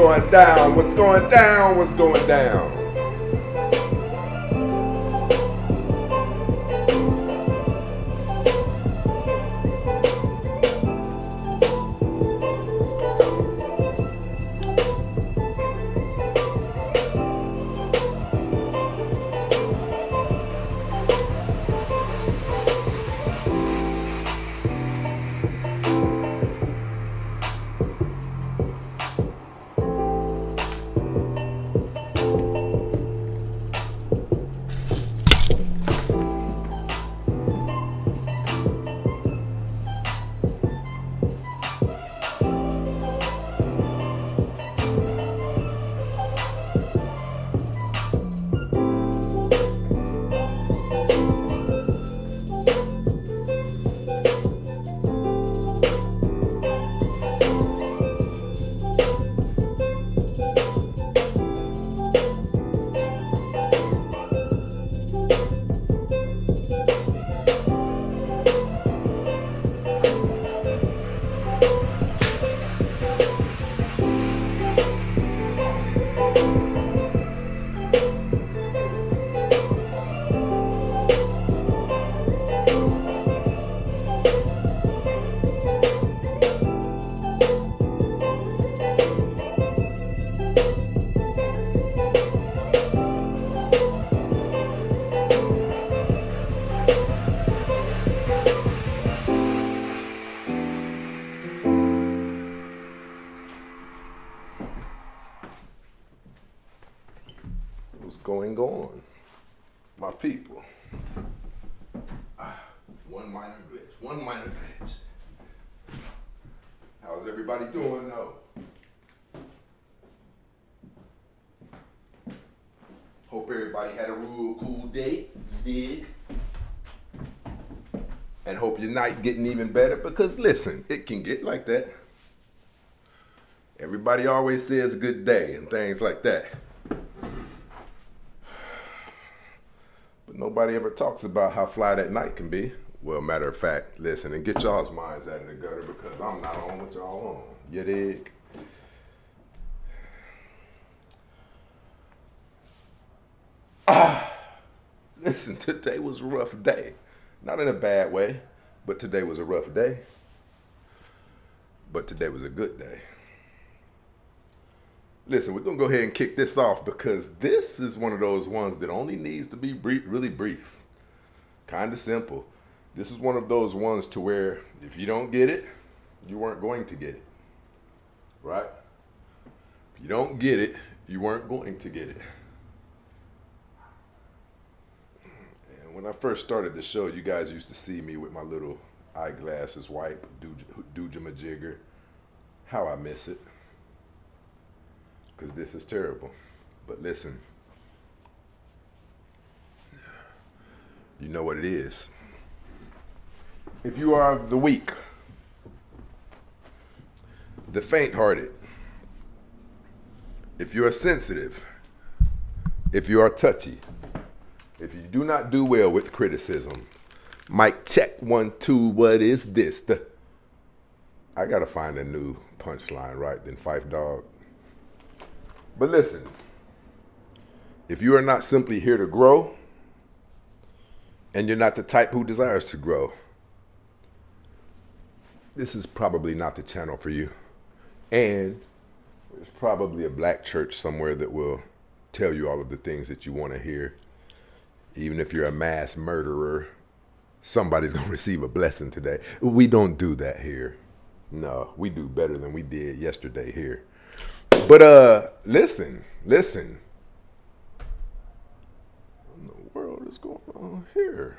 going down? What's going down? What's going down? What's going on, my people? One minor glitch. One minor glitch. How's everybody doing, though? Hope everybody had a real cool day. You dig? And hope your night getting even better, because listen, it can get like that. Everybody always says a good day and things like that. But nobody ever talks about how fly that night can be. Well, matter of fact, listen, and get y'all's minds out of the gutter, because I'm not on what y'all on. You dig? Listen, today was a rough day. Not in a bad way, but today was a rough day. But today was a good day. Listen, we're going to go ahead and kick this off, because this is one of those ones that only needs to be brief, really brief. Kind of simple. This is one of those ones to where if you don't get it, you weren't going to get it. Right? If you don't get it, you weren't going to get it. And when I first started the show, you guys used to see me with my little eyeglasses wipe, dooja-majigger. How I miss it. Because this is terrible. But listen, you know what it is. If you are the weak, the faint-hearted, if you are sensitive, if you are touchy, if you do not do well with criticism, mic check 1 2, what is this? I gotta find a new punchline, right? Than Phife Dawg. But listen, if you are not simply here to grow, and you're not the type who desires to grow, this is probably not the channel for you. And there's probably a black church somewhere that will tell you all of the things that you want to hear. Even if you're a mass murderer, somebody's going to receive a blessing today. We don't do that here. No, we do better than we did yesterday here. But listen. What in the world is going on here?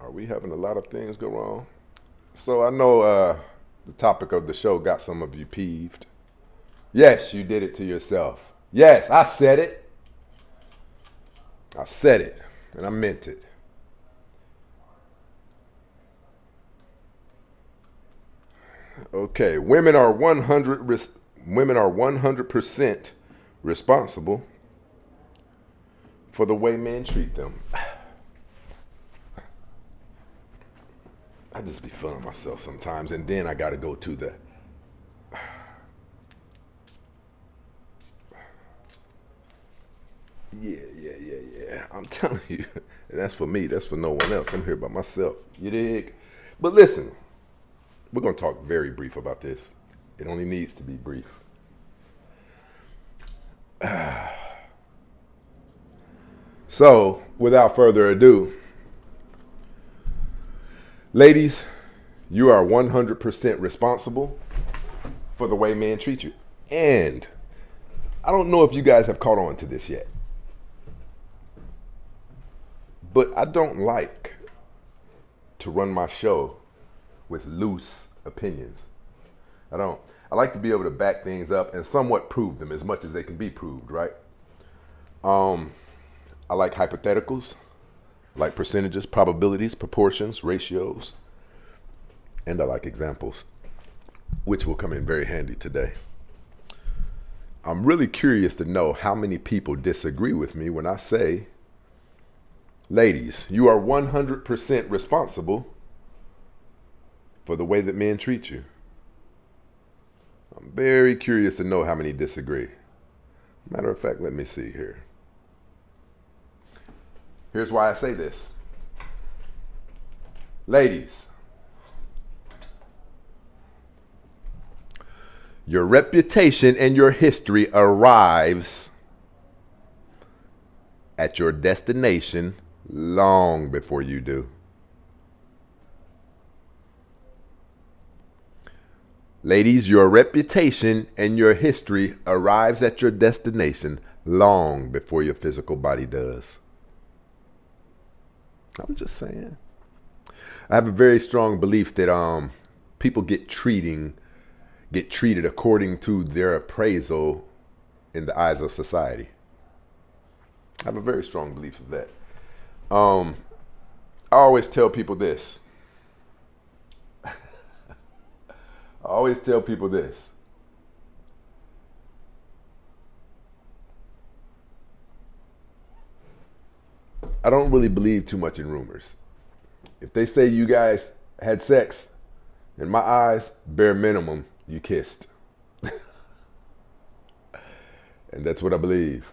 Are we having a lot of things go wrong? So I know the topic of the show got some of you peeved. Yes, you did it to yourself. Yes, I said it. I said it, and I meant it. Okay, women are 100% responsible for the way men treat them. I just be feeling myself sometimes, and then I got to go to the Yeah. I'm telling you. And that's for me. That's for no one else. I'm here by myself. You dig? But listen, we're going to talk very brief about this. It only needs to be brief. So, without further ado, ladies, you are 100% responsible for the way men treat you. And I don't know if you guys have caught on to this yet, but I don't like to run my show with loose opinions. I don't. I like to be able to back things up and somewhat prove them as much as they can be proved, right? I like hypotheticals, like percentages, probabilities, proportions, ratios, and I like examples, which will come in very handy today. I'm really curious to know how many people disagree with me when I say, ladies, you are 100% responsible for the way that men treat you. I'm very curious to know how many disagree. Matter of fact, let me see here. Here's why I say this. Ladies, your reputation and your history arrives at your destination long before you do. Ladies, your reputation and your history arrives at your destination long before your physical body does. I'm just saying. I have a very strong belief that people get treated according to their appraisal in the eyes of society. I have a very strong belief of that. I always tell people this. I don't really believe too much in rumors. If they say you guys had sex, in my eyes, bare minimum, you kissed. And that's what I believe.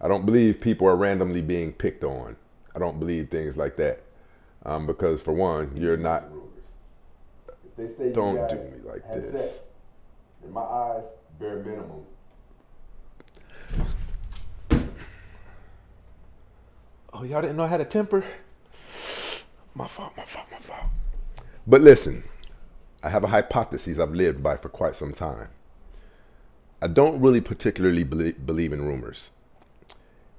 I don't believe people are randomly being picked on. I don't believe things like that. Because for one, you're not. If they say don't you guys do me like this. Sex, in my eyes, bare minimum. Oh, y'all didn't know I had a temper? My fault. But listen, I have a hypothesis I've lived by for quite some time. I don't really particularly believe in rumors.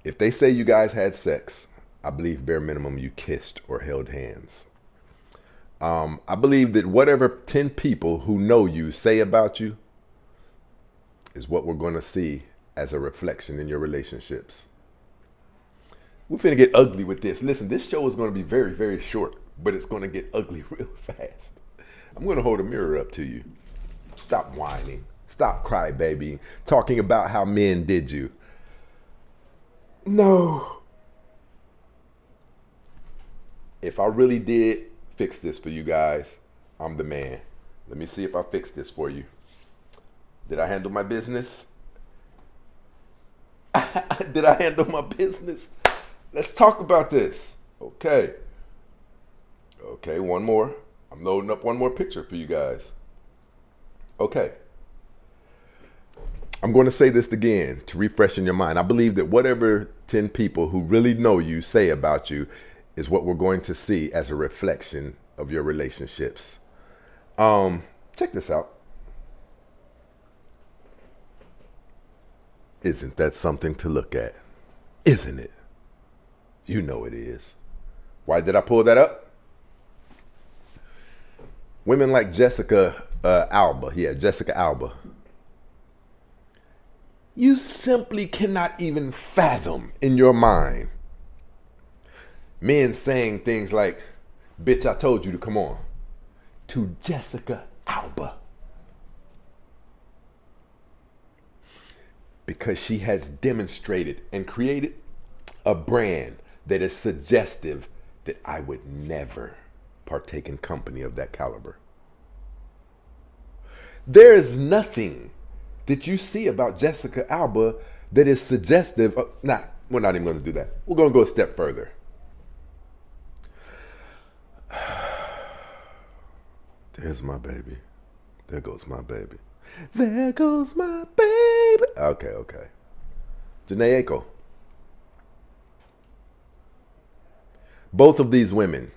If they say you guys had sex, I believe bare minimum you kissed or held hands. I believe that whatever 10 people who know you say about you is what we're going to see as a reflection in your relationships. We're finna get ugly with this. Listen, this show is going to be very, very short, but it's going to get ugly real fast. I'm going to hold a mirror up to you. Stop whining. Stop crybabying. Talking about how men did you. No. If I really did fix this for you guys, I'm the man. Let me see if I fixed this for you. Did I handle my business? Did I handle my business? Let's talk about this. Okay, one more. I'm loading up one more picture for you guys. Okay. I'm going to say this again to refresh in your mind. I believe that whatever 10 people who really know you say about you is what we're going to see as a reflection of your relationships. Check this out. Isn't that something to look at? Isn't it? You know it is. Why did I pull that up? Women like Jessica Alba. Yeah, Jessica Alba. You simply cannot even fathom in your mind men saying things like, bitch, I told you to come on, to Jessica Alba. Because she has demonstrated and created a brand that is suggestive that I would never partake in company of that caliber. There is nothing that you see about Jessica Alba that is suggestive of, We're not even going to do that. We're going to go a step further. There's my baby. There goes my baby. There goes my baby. Okay. Jhené Aiko. Both of these women,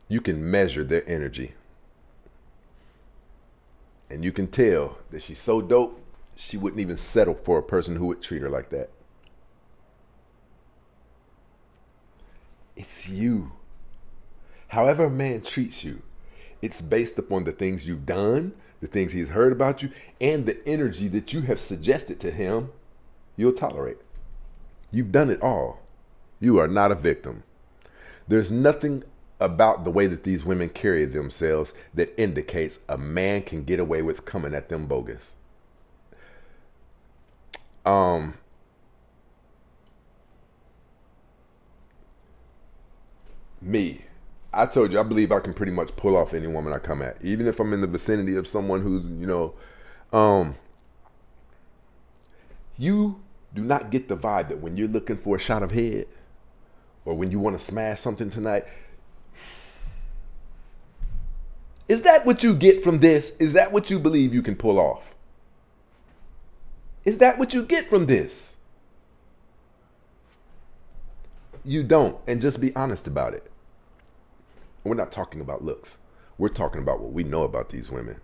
you can measure their energy. And you can tell that she's so dope, she wouldn't even settle for a person who would treat her like that. It's you. However a man treats you, it's based upon the things you've done, the things he's heard about you, and the energy that you have suggested to him you'll tolerate. You've done it all. You are not a victim. There's nothing about the way that these women carry themselves that indicates a man can get away with coming at them bogus. Me, I told you, I believe I can pretty much pull off any woman I come at, even if I'm in the vicinity of someone who's, you do not get the vibe that when you're looking for a shot of head or when you want to smash something tonight, is that what you get from this? Is that what you believe you can pull off? Is that what you get from this? You don't, and just be honest about it. We're not talking about looks. We're talking about what we know about these women.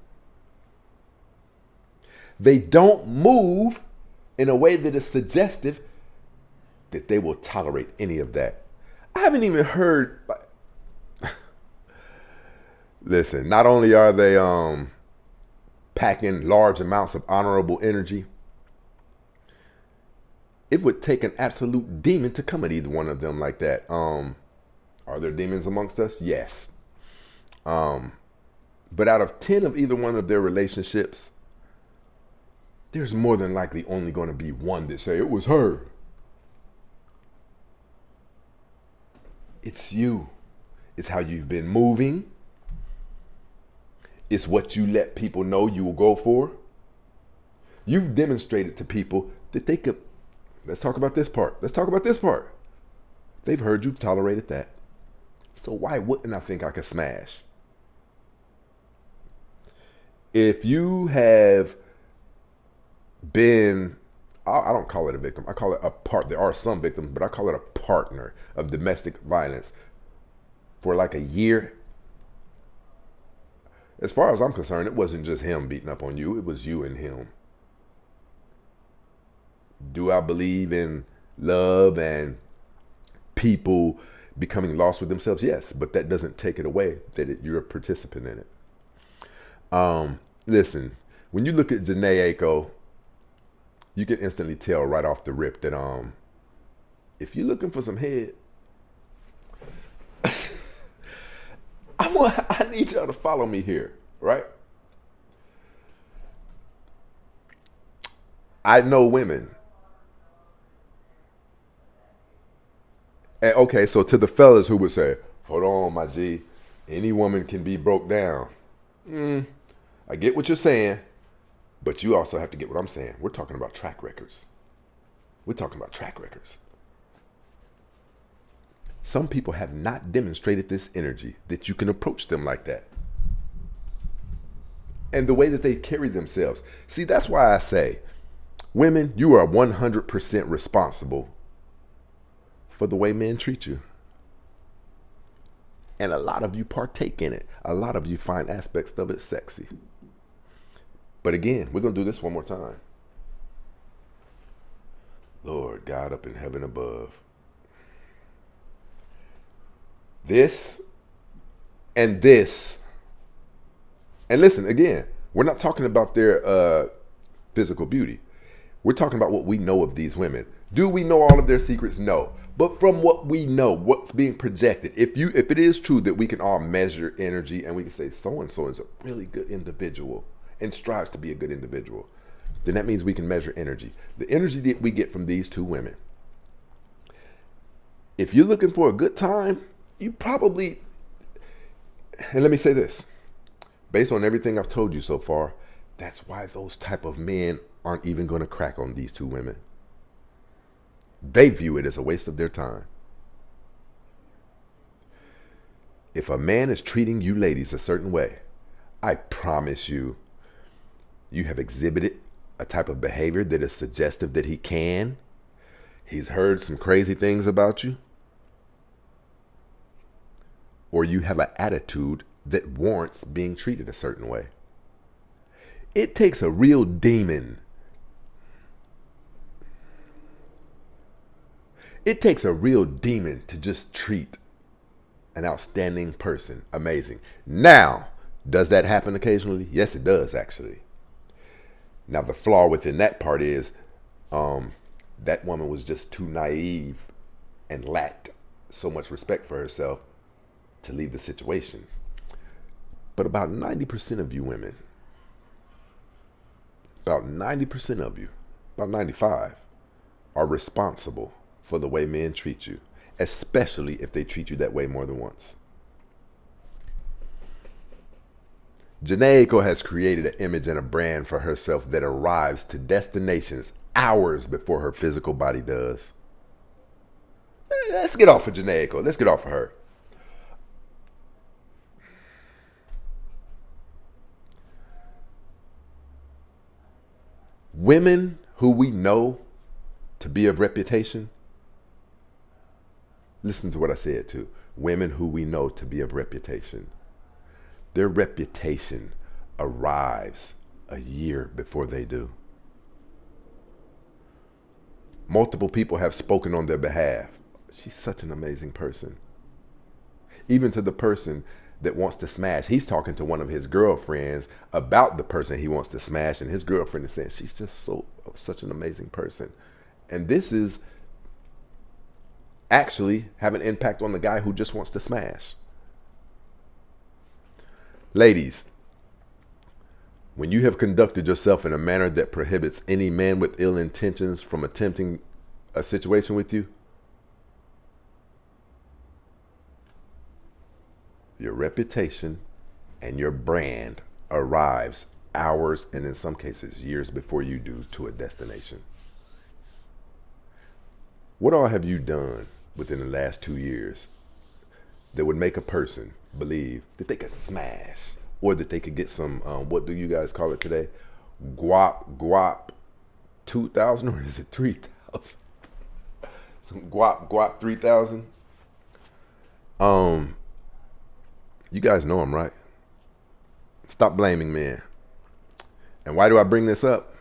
They don't move in a way that is suggestive that they will tolerate any of that. I haven't even heard. Listen, not only are they packing large amounts of honorable energy, it would take an absolute demon to come at either one of them like that. Are there demons amongst us? Yes. But out of 10 of either one of their relationships, there's more than likely only going to be one that say it was her. It's you. It's how you've been moving. It's what you let people know you will go for. You've demonstrated to people that they could. Let's talk about this part. They've heard you tolerated that. So why wouldn't I think I could smash? If you have been, I don't call it a victim. I call it a part. There are some victims, but I call it a partner of domestic violence for like a year. As far as I'm concerned, it wasn't just him beating up on you. It was you and him. Do I believe in love and people becoming lost with themselves? Yes, but that doesn't take it away that you're a participant in it. Listen, when you look at Jhené Aiko, you can instantly tell right off the rip that if you're looking for some head, I need y'all to follow me here, right? I know women. And okay, so to the fellas who would say, hold on, my G, any woman can be broke down. I get what you're saying, but you also have to get what I'm saying. We're talking about track records. Some people have not demonstrated this energy that you can approach them like that. And the way that they carry themselves. See, that's why I say, women, you are 100% responsible for the way men treat you. And a lot of you partake in it. A lot of you find aspects of it sexy. But again, we're going to do this one more time. Lord God up in heaven above. This and this. And listen, again, we're not talking about their physical beauty. We're talking about what we know of these women. Do we know all of their secrets? No. But from what we know, what's being projected, if it is true that we can all measure energy and we can say so-and-so is a really good individual and strives to be a good individual, then that means we can measure energy. The energy that we get from these two women. If you're looking for a good time, you probably, and let me say this, based on everything I've told you so far, that's why those type of men aren't even going to crack on these two women. They view it as a waste of their time. If a man is treating you ladies a certain way, I promise you, you have exhibited a type of behavior that is suggestive that he can. He's heard some crazy things about you. Or you have an attitude that warrants being treated a certain way. It takes a real demon. It takes a real demon to just treat an outstanding person amazing. Now, does that happen occasionally? Yes, it does, actually. Now, the flaw within that part is that woman was just too naive and lacked so much respect for herself to leave the situation. But about 90% of you women, about 90% of you, about 95, are responsible for the way men treat you, especially if they treat you that way more than once. Jhené Aiko has created an image and a brand for herself that arrives to destinations hours before her physical body does. Let's get off of Jhené Aiko. Let's get off of her. Women who we know to be of reputation, listen to what I said too. Women who we know to be of reputation, their reputation arrives a year before they do. Multiple people have spoken on their behalf. She's such an amazing person. Even to the person that wants to smash. He's talking to one of his girlfriends about the person he wants to smash, and his girlfriend is saying she's just such an amazing person. And this is actually have an impact on the guy who just wants to smash. Ladies, when you have conducted yourself in a manner that prohibits any man with ill intentions from attempting a situation with you, your reputation and your brand arrives hours and in some cases years before you do to a destination. What all have you done within the last 2 years that would make a person believe that they could smash or that they could get some, what do you guys call it today? Guap 2,000, or is it 3,000? Some guap 3,000. You guys know I'm right. Stop blaming men. And why do I bring this up?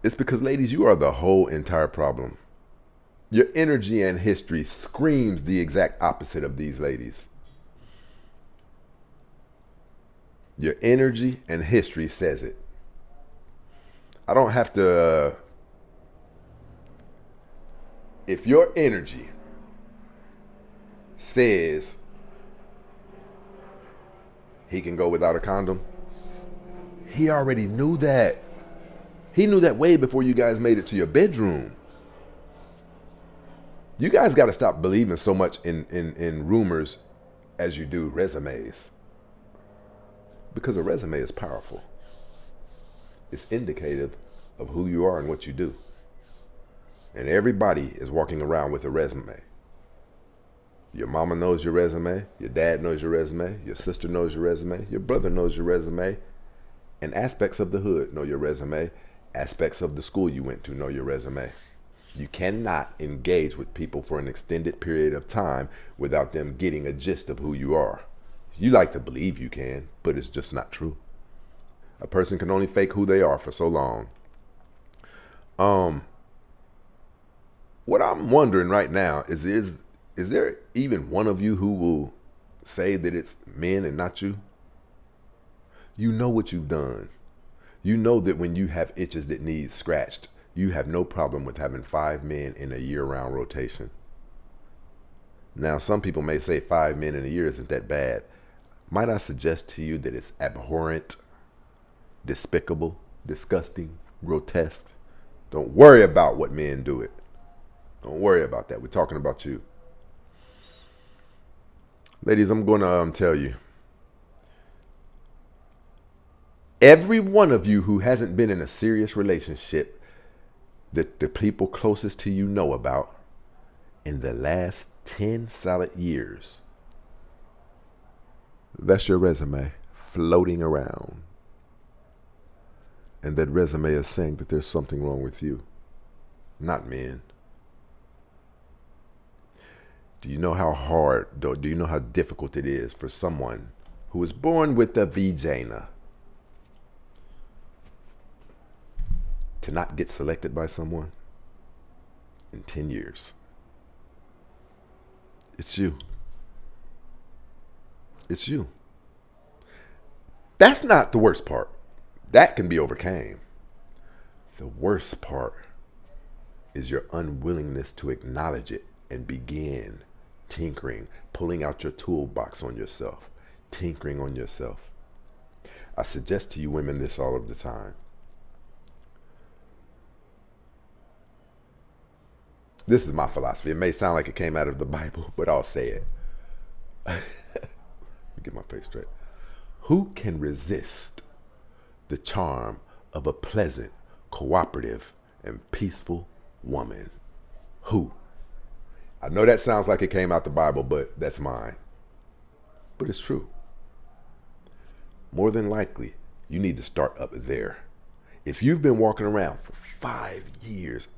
It's because, ladies, you are the whole entire problem. Your energy and history screams the exact opposite of these ladies. Your energy and history says it. I don't have to... if your energy says he can go without a condom, he already knew that. He knew that way before you guys made it to your bedroom. You guys got to stop believing so much in rumors as you do resumes. Because a resume is powerful. It's indicative of who you are and what you do. And everybody is walking around with a resume. Your mama knows your resume. Your dad knows your resume. Your sister knows your resume. Your brother knows your resume. And aspects of the hood know your resume. Aspects of the school you went to know your resume. You cannot engage with people for an extended period of time without them getting a gist of who you are. You like to believe you can, but it's just not true. A person can only fake who they are for so long. What I'm wondering right now is there even one of you who will say that it's men and not you? You know what you've done. You know that when you have itches that need scratched, you have no problem with having 5 men in a year-round rotation. Now, some people may say 5 men in a year isn't that bad. Might I suggest to you that it's abhorrent, despicable, disgusting, grotesque? Don't worry about what men do it. Don't worry about that. We're talking about you. Ladies, I'm going to tell you. Every one of you who hasn't been in a serious relationship that the people closest to you know about in the last 10 solid years, that's your resume floating around. And that resume is saying that there's something wrong with you, not men. Do you know how hard, do you know how difficult it is for someone who was born with a vagina to not get selected by someone in 10 years? It's you. It's you. That's not the worst part. That can be overcame. The worst part is your unwillingness to acknowledge it and begin tinkering, pulling out your toolbox on yourself, tinkering on yourself. I suggest to you women this all of the time. This is my philosophy. It may sound like it came out of the Bible, but I'll say it. Let me get my face straight. Who can resist the charm of a pleasant, cooperative, and peaceful woman? Who? I know that sounds like it came out the Bible, but that's mine. But it's true. More than likely, you need to start up there. If you've been walking around for 5 years.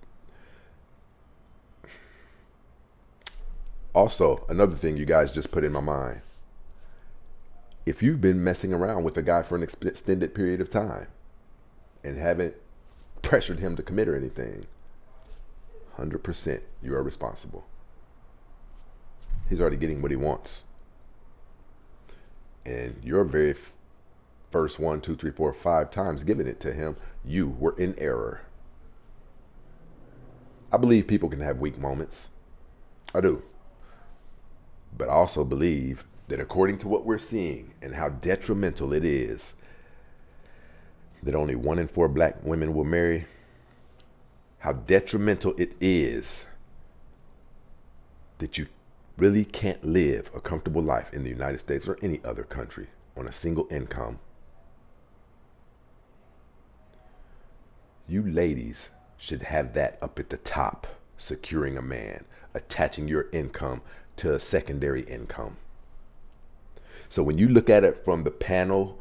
Also, another thing you guys just put in my mind. If you've been messing around with a guy for an extended period of time and haven't pressured him to commit or anything, 100% you are responsible. He's already getting what he wants. And your very first 1, 2, 3, 4, 5 times giving it to him, you were in error. I believe people can have weak moments. I do. But I also believe that according to what we're seeing and how detrimental it is that only 1 in 4 black women will marry, how detrimental it is that you really can't live a comfortable life in the United States or any other country on a single income. You ladies should have that up at the top, securing a man, attaching your income to a secondary income. So when you look at it from the panel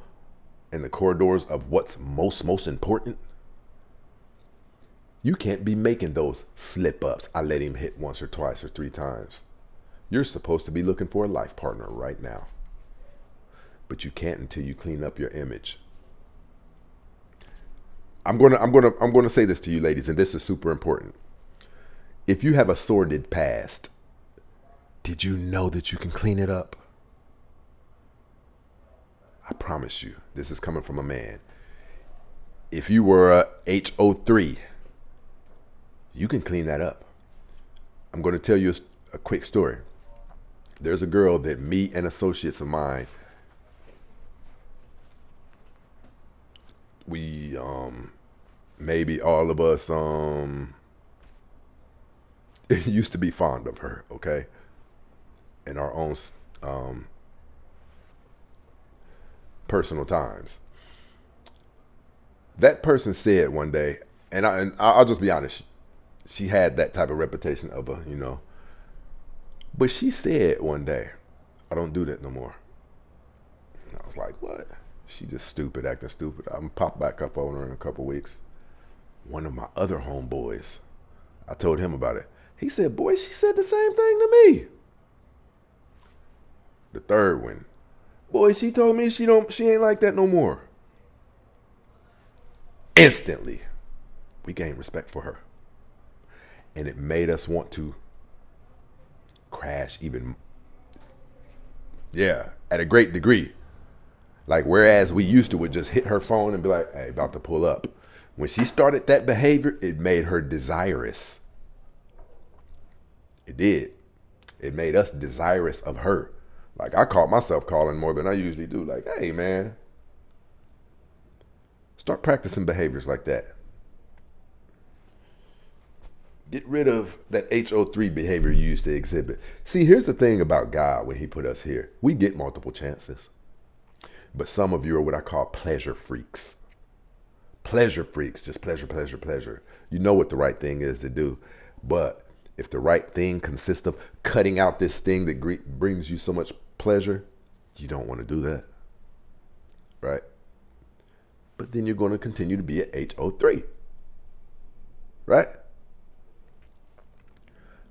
and the corridors of what's most important, you can't be making those slip ups. I let him hit once or twice or 3 times. You're supposed to be looking for a life partner right now. But you can't until you clean up your image. I'm gonna say this to you ladies, and this is super important. If you have a sordid past, did you know that you can clean it up? I promise you, this is coming from a man. If you were a HO3, you can clean that up. I'm going to tell you a quick story. There's a girl that me and associates of mine, we, maybe all of us, used to be fond of her, okay? In our own, personal times. That person said one day, and I'll just be honest, she had that type of reputation of a, but she said one day, I don't do that no more. And I was like, what? She just stupid, acting stupid. I'm gonna pop back up on her in a couple weeks. One of my other homeboys, I told him about it. He said, boy, she said the same thing to me. The third one, boy, she told me she ain't like that no more. Instantly, we gained respect for her. And it made us want to crash even, at a great degree. Like, whereas we used to would just hit her phone and be like, hey, about to pull up. When she started that behavior, it made her desirous. It did. It made us desirous of her. Like, I caught myself calling more than I usually do. Like, hey, man, start practicing behaviors like that. Get rid of that HO3 behavior you used to exhibit. See, here's the thing about God when he put us here. We get multiple chances. But some of you are what I call pleasure freaks. Pleasure freaks, just pleasure, pleasure, pleasure. You know what the right thing is to do. But if the right thing consists of cutting out this thing that brings you so much pleasure, you don't want to do that. Right? But then you're going to continue to be at HO3. Right?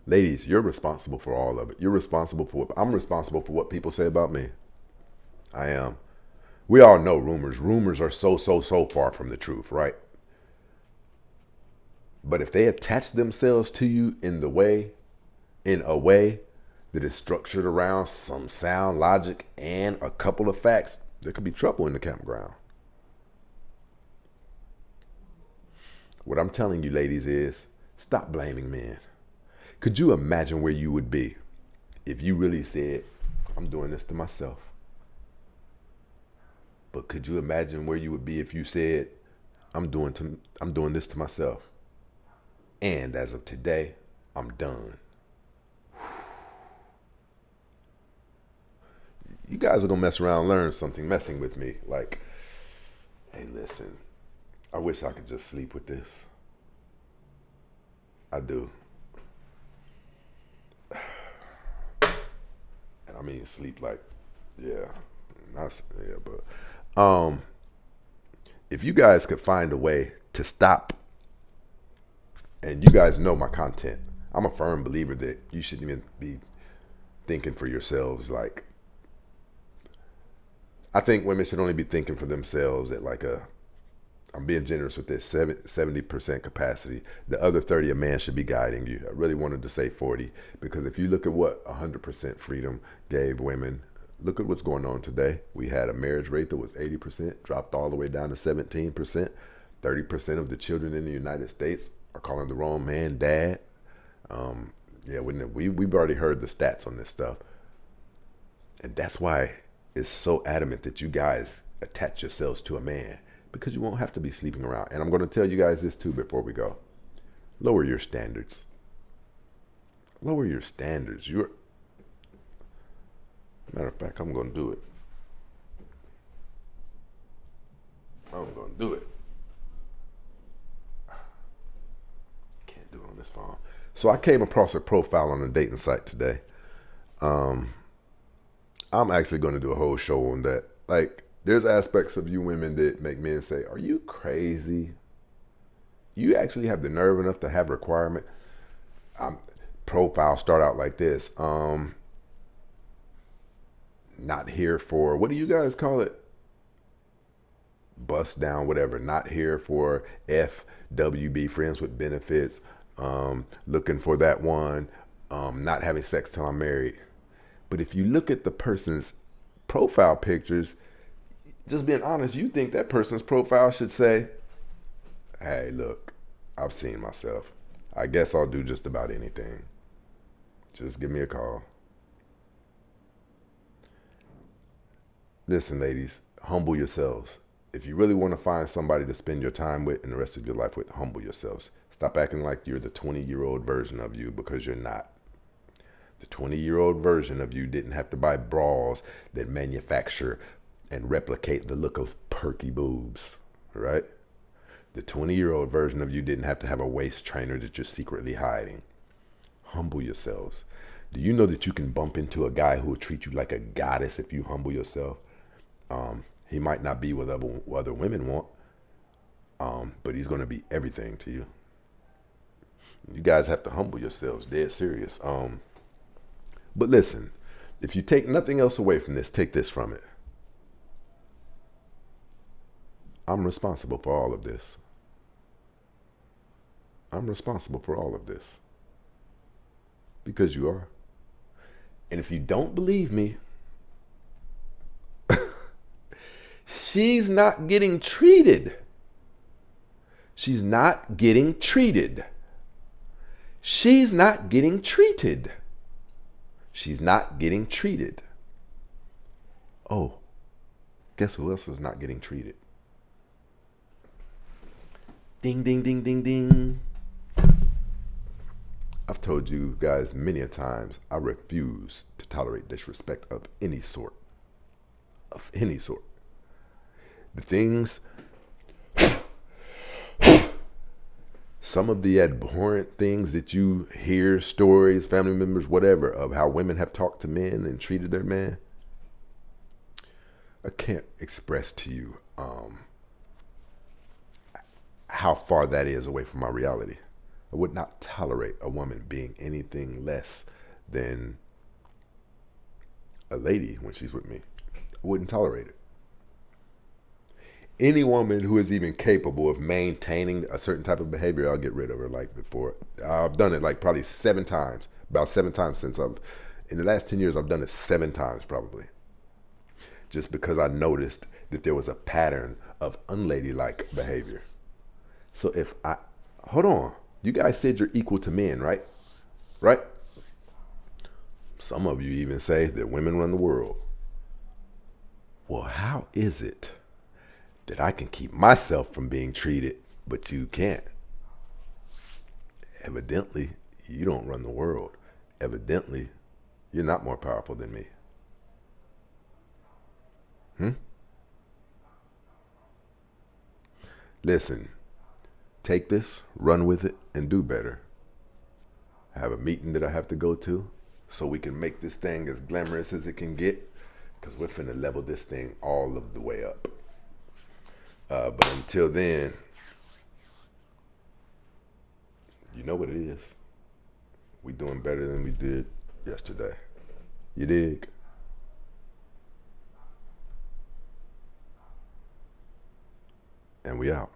Ladies, you're responsible for all of it. You're responsible for I'm responsible for what people say about me. I am. We all know rumors. Rumors are so far from the truth, right? But if they attach themselves to you in a way that is structured around some sound logic and a couple of facts, there could be trouble in the campground. What I'm telling you, ladies, is stop blaming men. Could you imagine where you would be if you really said, I'm doing this to myself? But could you imagine where you would be if you said, I'm doing this to myself? And as of today, I'm done. You guys are going to mess around and learn something messing with me. Like, hey, listen, I wish I could just sleep with this. I do. And I mean sleep like, but if you guys could find a way to stop, and you guys know my content, I'm a firm believer that you shouldn't even be thinking for yourselves. Like, I think women should only be thinking for themselves at like I'm being generous with this, 70% capacity. The other 30, a man should be guiding you. I really wanted to say 40, because if you look at what 100% freedom gave women, look at what's going on today. We had a marriage rate that was 80%, dropped all the way down to 17%. 30% of the children in the United States are calling the wrong man dad. We've already heard the stats on this stuff. And that's why it's so adamant that you guys attach yourselves to a man, because you won't have to be sleeping around. And I'm going to tell you guys this too before we go. Lower your standards. Lower your standards. Matter of fact, I'm going to do it. I'm going to do it. Can't do it on this phone. So I came across a profile on a dating site today. I'm actually going to do a whole show on that. Like, there's aspects of you women that make men say, are you crazy? You actually have the nerve enough to have a requirement? Profile start out like this. Not here for, what do you guys call it? Bust down, whatever. Not here for FWB, friends with benefits. Looking for that one. Not having sex till I'm married. But if you look at the person's profile pictures, just being honest, you think that person's profile should say, hey, look, I've seen myself. I guess I'll do just about anything. Just give me a call. Listen, ladies, humble yourselves. If you really want to find somebody to spend your time with and the rest of your life with, humble yourselves. Stop acting like you're the 20-year-old version of you, because you're not. The 20-year-old version of you didn't have to buy bras that manufacture and replicate the look of perky boobs, right? The 20-year-old version of you didn't have to have a waist trainer that you're secretly hiding. Humble yourselves. Do you know that you can bump into a guy who will treat you like a goddess if you humble yourself? He might not be what other women want, but he's going to be everything to you. You guys have to humble yourselves, dead serious. But listen, if you take nothing else away from this, take this from it. I'm responsible for all of this. I'm responsible for all of this. Because you are. And if you don't believe me, she's not getting treated. She's not getting treated. She's not getting treated. She's not getting treated. Oh, guess who else is not getting treated? Ding, ding, ding, ding, ding. I've told you guys many a times, I refuse to tolerate disrespect of any sort. Of any sort. The things, some of the abhorrent things that you hear, stories, family members, whatever, of how women have talked to men and treated their man, I can't express to you how far that is away from my reality. I would not tolerate a woman being anything less than a lady when she's with me. I wouldn't tolerate it. Any woman who is even capable of maintaining a certain type of behavior, I'll get rid of her like before. I've done it like probably 7 times, about 7 times in the last 10 years, I've done it 7 times probably. Just because I noticed that there was a pattern of unladylike behavior. So hold on, you guys said you're equal to men, right? Right? Some of you even say that women run the world. Well, how is it that I can keep myself from being treated, but you can't? Evidently, you don't run the world. Evidently, you're not more powerful than me. Listen, take this, run with it, and do better. I have a meeting that I have to go to so we can make this thing as glamorous as it can get, because we're finna level this thing all of the way up. But until then, you know what it is. We doing better than we did yesterday. You dig? And we out.